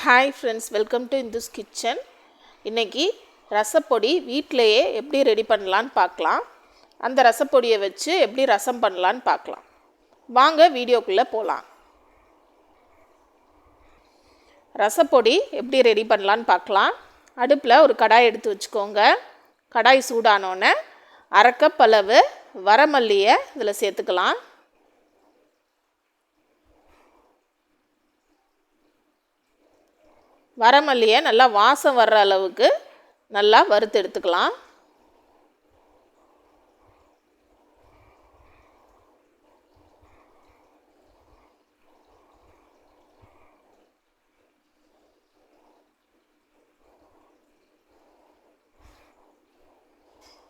Hi friends, welcome to Indus kitchen. இன்றைக்கி ரசப்பொடி வீட்டிலையே எப்படி ரெடி பண்ணலான்னு பார்க்கலாம். அந்த ரசப்பொடியை வச்சு எப்படி ரசம் பண்ணலான்னு பார்க்கலாம். வாங்க வீடியோக்குள்ளே போகலாம். ரசப்பொடி எப்படி ரெடி பண்ணலான்னு பார்க்கலாம். அடுப்பில் ஒரு கடாய் எடுத்து வச்சுக்கோங்க. கடாய் சூடானோடனே அரை கப் அளவு வரமல்லியை இதில் சேர்த்துக்கலாம். வரமல்லியை நல்லா வாசம் வர்ற அளவுக்கு நல்லா வறுத்து எடுத்துக்கலாம்.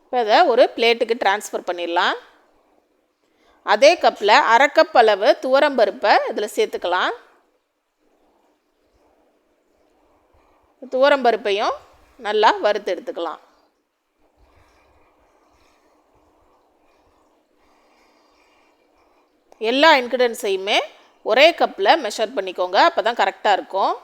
இப்போ இதை ஒரு பிளேட்டுக்கு ட்ரான்ஸ்ஃபர் பண்ணிடலாம். அதே கப்பில் அரை கப் அளவு துவரம்பருப்பை இதில் சேர்த்துக்கலாம். துவரம்பருப்பையும் நல்லா வறுத்து எடுத்துக்கலாம். எல்லா இன்க்ரீடியன்ட்ஸையுமே ஒரே கப்பில் மெஷர் பண்ணிக்கோங்க, அப்போ தான் கரெக்டாக இருக்கும்.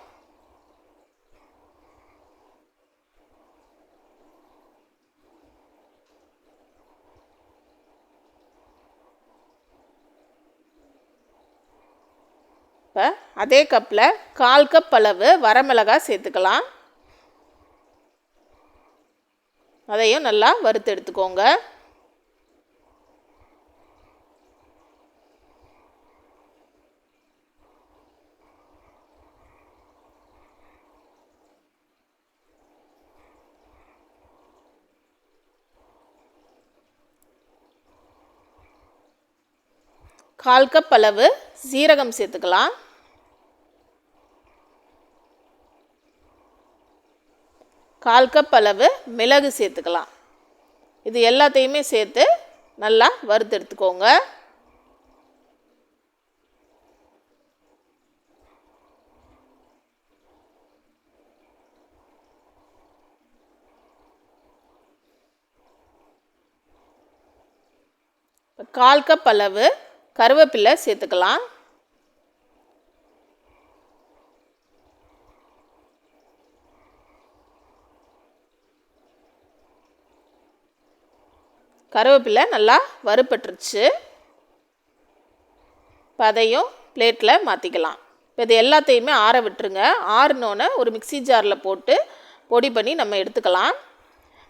இப்போ அதே கப்பில் 1/4 கப் அளவு வரமிளகாய் சேர்த்துக்கலாம். அதையும் நல்லா வறுத்து எடுத்துக்கோங்க. கால் கப் அளவு சீரகம் சேர்த்துக்கலாம். 1/4 கப் அளவு மிளகு சேர்த்துக்கலாம். இது எல்லாத்தையுமே சேர்த்து நல்லா வறுத்து எடுத்துக்கோங்க. இப்போ 1/4 கப் அளவு கருவேப்பிலை சேர்த்துக்கலாம். கருவேப்பிலை நல்லா வறுபட்டுருச்சு. இப்போ அதையும் பிளேட்டில் மாற்றிக்கலாம். இப்போ இது எல்லாத்தையுமே ஆற விட்டுருங்க. ஆறினோன்னு ஒரு மிக்சி ஜாரில் போட்டு பொடி பண்ணி நம்ம எடுத்துக்கலாம்.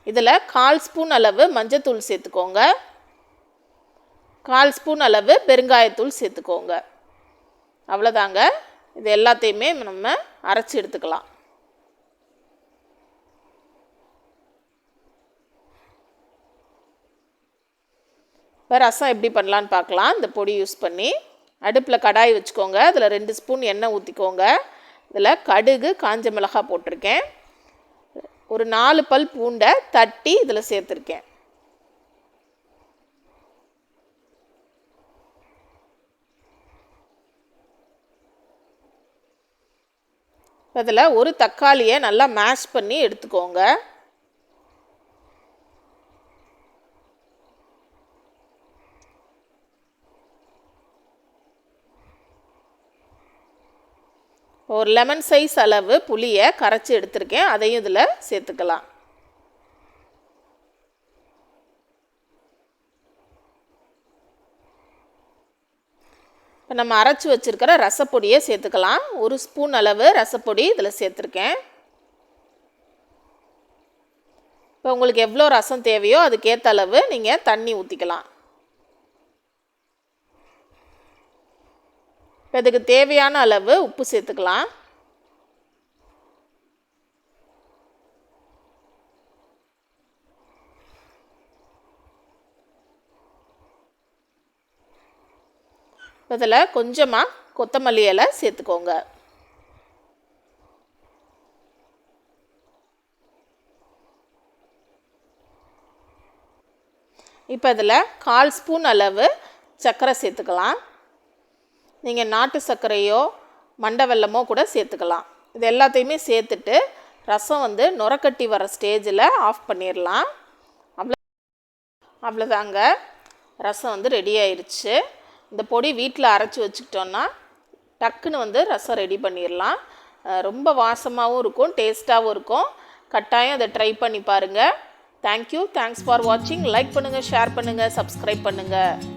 இதில் 1/4 ஸ்பூன் அளவு மஞ்சத்தூள் சேர்த்துக்கோங்க. 1/4 ஸ்பூன் அளவு பெருங்காயத்தூள் சேர்த்துக்கோங்க. அவ்வளோதாங்க. இது எல்லாத்தையுமே நம்ம அரைச்சி எடுத்துக்கலாம். இப்போ ரசம் எப்படி பண்ணலான்னு பார்க்கலாம். இந்த பொடி யூஸ் பண்ணி அடுப்பில் கடாய் வச்சுக்கோங்க. அதில் 2 ஸ்பூன் எண்ணெய் ஊற்றிக்கோங்க. இதில் கடுகு, காஞ்ச மிளகாய் போட்டிருக்கேன். ஒரு 4 பல் பூண்டை தட்டி இதில் சேர்த்துருக்கேன். அதில் ஒரு தக்காளியை நல்லா மேஷ் பண்ணி எடுத்துக்கோங்க. ஒரு லெமன் சைஸ் அளவு புளியை கரைச்சி எடுத்திருக்கேன். அதையும் இதில் சேர்த்துக்கலாம். இப்போ நம்ம அரைச்சி வச்சுருக்கிற ரசப்பொடியை சேர்த்துக்கலாம். 1 ஸ்பூன் அளவு ரசப்பொடி இதில் சேர்த்துருக்கேன். இப்போ உங்களுக்கு எவ்வளோ ரசம் தேவையோ அதுக்கேற்ற அளவு நீங்கள் தண்ணி ஊற்றிக்கலாம். இப்போ இதுக்கு தேவையான அளவு உப்பு சேர்த்துக்கலாம். இதில் கொஞ்சமாக கொத்தமல்லி இலை சேர்த்துக்கோங்க. இப்போ இதில் 1/4 ஸ்பூன் அளவு சர்க்கரை சேர்த்துக்கலாம். நீங்கள் நாட்டு சர்க்கரையோ மண்டை வெல்லமோ கூட சேர்த்துக்கலாம். இது எல்லாத்தையுமே சேர்த்துட்டு ரசம் நுரக்கட்டி வர ஸ்டேஜில் ஆஃப் பண்ணிடலாம். அவ்வளோதாங்க, ரசம் ரெடி ஆயிடுச்சு. இந்த பொடி வீட்டில் அரைச்சி வச்சுக்கிட்டோன்னா டக்குன்னு ரசம் ரெடி பண்ணிடலாம். ரொம்ப வாசமாகவும் இருக்கும், டேஸ்ட்டாகவும் இருக்கும். கட்டாயம் அதை ட்ரை பண்ணி பாருங்கள். தேங்க்யூ. தேங்க்ஸ் ஃபார் வாட்சிங். லைக் பண்ணுங்கள், ஷேர் பண்ணுங்கள், சப்ஸ்கிரைப் பண்ணுங்கள்.